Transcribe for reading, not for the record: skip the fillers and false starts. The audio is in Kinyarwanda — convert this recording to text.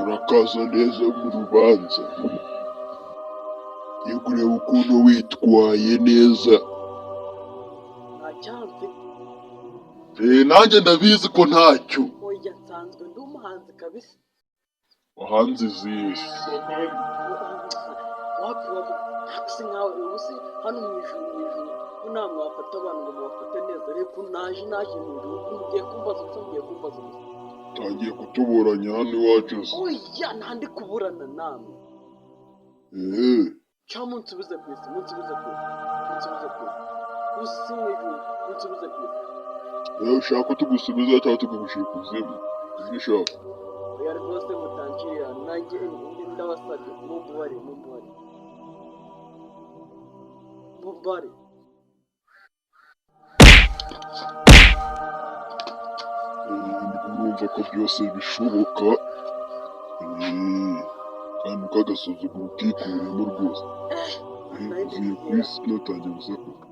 urakaza neza mu rubanza. Ngiye kureba ukuntu witwaye neza. Ntacyanze. Nanjye ndabizi ko ntacyo. Oya nsanzwe ndi umuhanzi kabisa. Wahanze izihe? Wapi si nkawe ubu si hano mu ijuru ko nta mwafata abantu ngo mubafate neza reka naje mu ijuru mugiye kumbaza ubusa mugiye kumbaza ubusa. Tangiye kutuburanya hano iwacu se. Oya ntandi kuburana namwe. Cyangwa munsubize ku isi munsubize ku isi usi mu ijuru munsubize ku isi. Ushaka ko tugusubiza cyangwa tukagushyira ikuzimu? Ibyo ushaka. Oya rwose mutangirira nanjye ndabasabye mumbare. Urumva ko byose bishoboka kandi ukagasuzuguro ukikuremo rwose. Uvuye ku isi ntutangiye gusakuza.